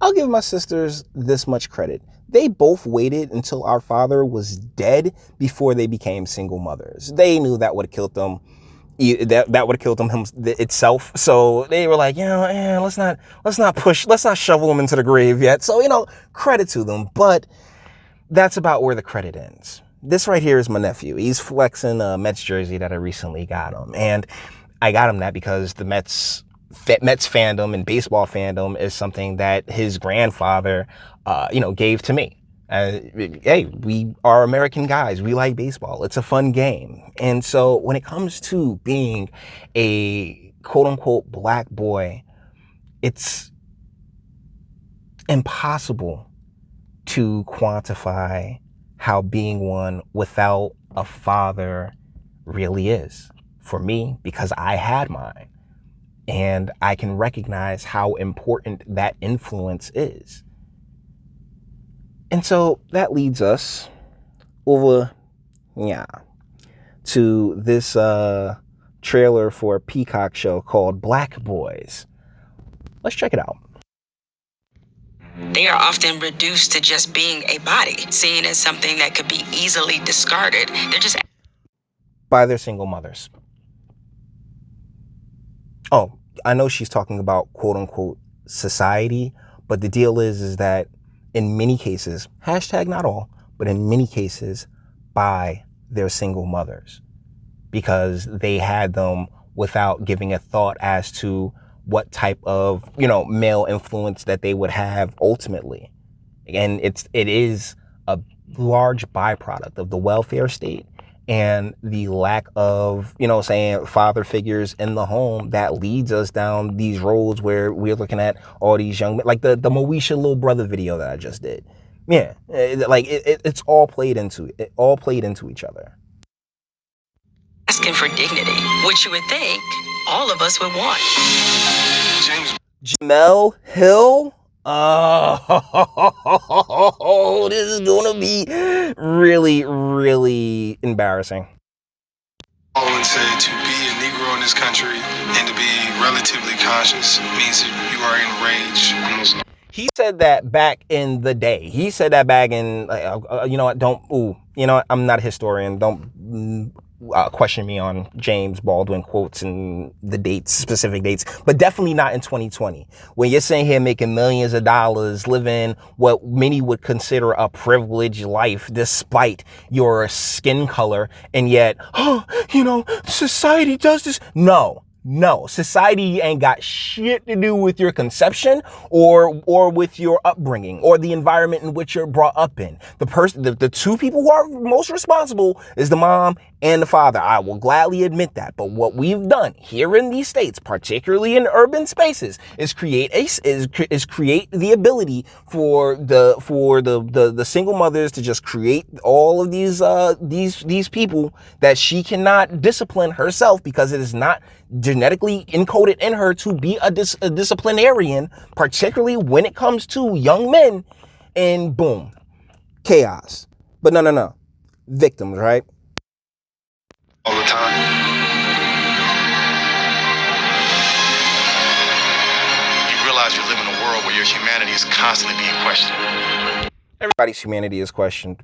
I'll give my sisters this much credit. They both waited until our father was dead before they became single mothers. They knew that would have killed them. That would have killed them itself. So they were like, let's not shovel them into the grave yet. So, credit to them. But that's about where the credit ends. This right here is my nephew. He's flexing a Mets jersey that I recently got him. And I got him that because the Mets fandom and baseball fandom is something that his grandfather, gave to me. Hey, we are American guys. We like baseball. It's a fun game. And so when it comes to being a quote unquote black boy, it's impossible to quantify how being one without a father really is. For me, because I had mine. And I can recognize how important that influence is. And so that leads us over, to this trailer for a Peacock show called Black Boys. Let's check it out. They are often reduced to just being a body, seen as something that could be easily discarded. They're just by their single mothers. Oh, I know she's talking about quote unquote society, but the deal is that in many cases, hashtag not all, but in many cases by their single mothers, because they had them without giving a thought as to what type of, male influence that they would have ultimately. And it is a large byproduct of the welfare state and the lack of, father figures in the home that leads us down these roads where we're looking at all these young men, like the Moesha little brother video that I just did. Yeah, it's all played into it. It all played into each other. Asking for dignity, which you would think all of us would want. Jamel Hill. Oh, this is gonna be really, really embarrassing. I would say to be a Negro in this country and to be relatively conscious means that you are enraged. He said that back in the day. He said that back in, I'm not a historian. Don't question me on James Baldwin quotes and the dates, specific dates, but definitely not in 2020. When you're sitting here making millions of dollars, living what many would consider a privileged life despite your skin color, and yet, society does this. No, society ain't got shit to do with your conception or with your upbringing or the environment in which you're brought up in. The two people who are most responsible is the mom and the father. I will gladly admit that. But what we've done here in these states, particularly in urban spaces, is create the ability for the single mothers to just create all of these people that she cannot discipline herself because it is not genetically encoded in her to be a disciplinarian, particularly when it comes to young men, and boom, chaos. But no, victims, right? All the time. You realize you live in a world where your humanity is constantly being questioned. Everybody's humanity is questioned,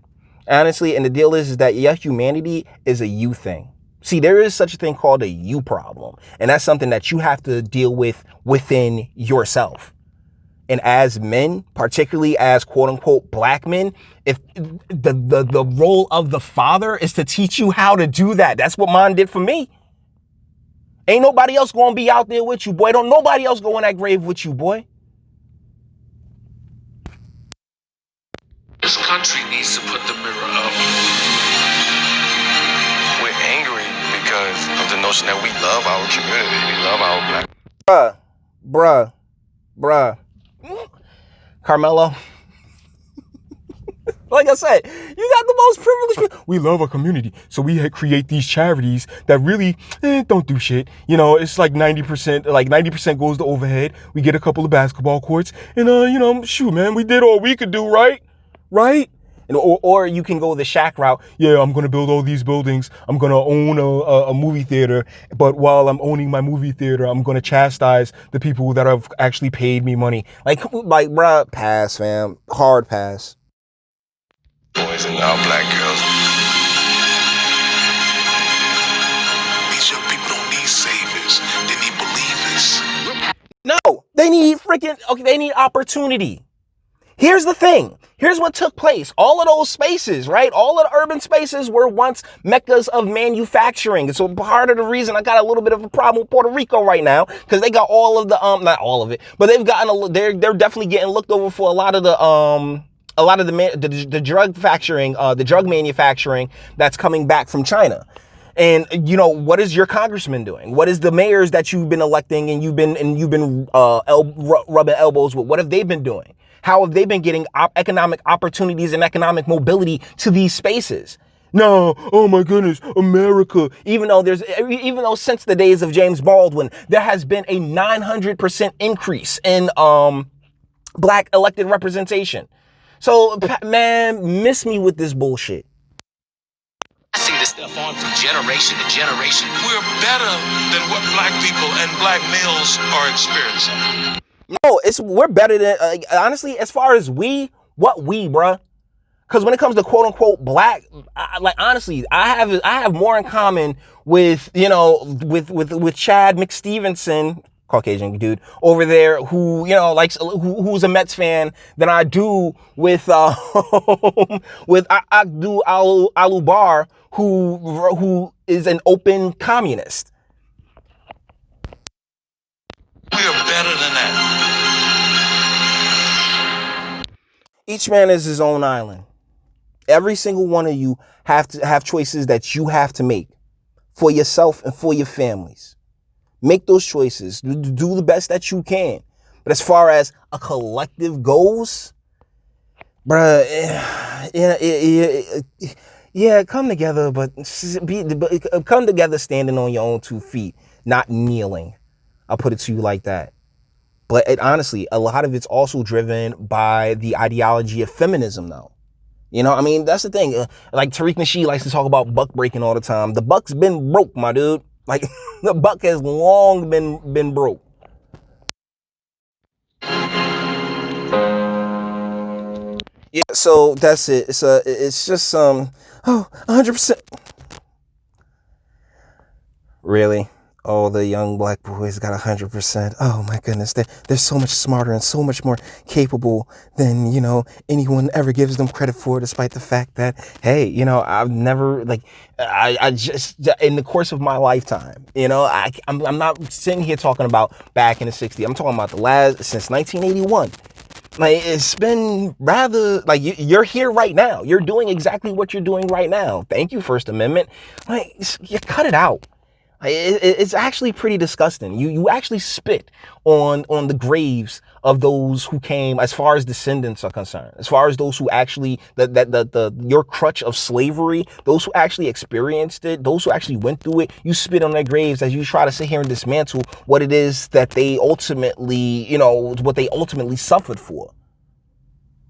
honestly, and the deal is that your humanity is a you thing. See, there is such a thing called a you problem, and that's something that you have to deal with within yourself. And as men, particularly as quote unquote black men, if the role of the father is to teach you how to do that. That's what mine did for me. Ain't nobody else gonna be out there with you, boy. Don't nobody else go in that grave with you, boy. This country needs to put the mirror up. We're angry because of the notion that we love our community. We love our black. Bruh. Carmelo. Like I said, you got the most privileged people. We love our community, so we create these charities that really don't do shit. It's like 90% goes to overhead. We get a couple of basketball courts, and shoot, man, we did all we could do, right? Or you can go the Shaq route. Yeah, I'm going to build all these buildings. I'm going to own a movie theater. But while I'm owning my movie theater, I'm going to chastise the people that have actually paid me money. Like, bruh, pass, fam. Hard pass. Boys and all black girls. These young people don't need saviors. They need believers. No, they need they need opportunity. Here's the thing. Here's what took place. All of those spaces, right? All of the urban spaces were once meccas of manufacturing. So part of the reason I got a little bit of a problem with Puerto Rico right now, because they got all of the, not all of it, but they've gotten, they're definitely getting looked over for a lot of the drug manufacturing that's coming back from China. And what is your congressman doing? What is the mayors that you've been electing and you've been rubbing elbows with? What have they been doing? How have they been getting economic opportunities and economic mobility to these spaces? No, oh my goodness, America. Even though since the days of James Baldwin, there has been a 900% increase in black elected representation. So, man, miss me with this bullshit. I see this stuff on from generation to generation. We're better than what black people and black males are experiencing. No, we're better than, honestly, as far as bruh. Because when it comes to quote unquote black, honestly, I have more in common with, with Chad McStevenson, Caucasian dude over there who, who's a Mets fan than I do with, with Abdul Alubar, who is an open communist. We are better than that. Each man is his own island. Every single one of you have to have choices that you have to make for yourself and for your families. Make those choices. Do the best that you can. But as far as a collective goes, bruh, yeah, come together, but come together standing on your own 2 feet, not kneeling. I'll put it to you like that. But honestly, a lot of it's also driven by the ideology of feminism, though. That's the thing. Like Tariq Nasheed likes to talk about buck breaking all the time. The buck's been broke, my dude. Like, the buck has long been broke. Yeah, so that's it. It's just 100%. Really? Oh, the young black boys got 100%. Oh my goodness, they're so much smarter and so much more capable than, anyone ever gives them credit for, despite the fact that, hey, I've never, I just, in the course of my lifetime, I'm not sitting here talking about back in the 60s. I'm talking about since 1981. It's been rather, you're here right now. You're doing exactly what you're doing right now. Thank you, First Amendment. You cut it out. It's actually pretty disgusting. You actually spit on the graves of those who came, as far as descendants are concerned, as far as those who actually, your crutch of slavery, those who actually experienced it, those who actually went through it, you spit on their graves as you try to sit here and dismantle what it is that they ultimately, what they ultimately suffered for.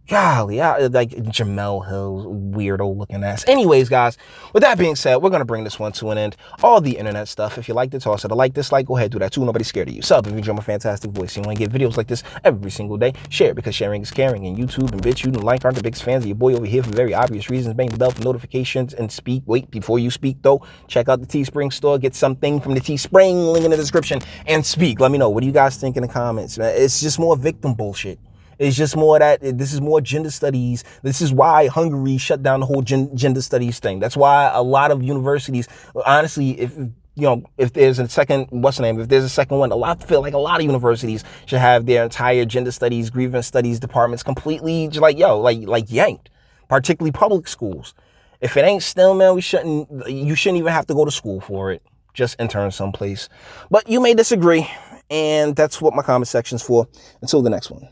Golly, like Jamel Hill's weirdo looking ass. Anyways, guys, with that being said, we're going to bring this one to an end. All the internet stuff, if you liked it, toss it a like, dislike, go ahead, do that too. Nobody's scared of you. Sub if you enjoy my fantastic voice. You want to get videos like this every single day. Share because sharing is caring. And YouTube and Bitchute and Like aren't the biggest fans of your boy over here for very obvious reasons. Bang the bell for notifications and speak. Wait, before you speak though, check out the Teespring store. Get something from the Teespring, link in the description, and speak. Let me know. What do you guys think in the comments? It's just more victim bullshit. It's just more that this is more gender studies. This is why Hungary shut down the whole gender studies thing. That's why a lot of universities, honestly, if there's a second, if there's a second one, I feel like a lot of universities should have their entire gender studies, grievance studies departments completely just like yanked, particularly public schools. If it ain't STEM, man, you shouldn't even have to go to school for it. Just intern someplace. But you may disagree, and that's what my comment section's for. Until the next one.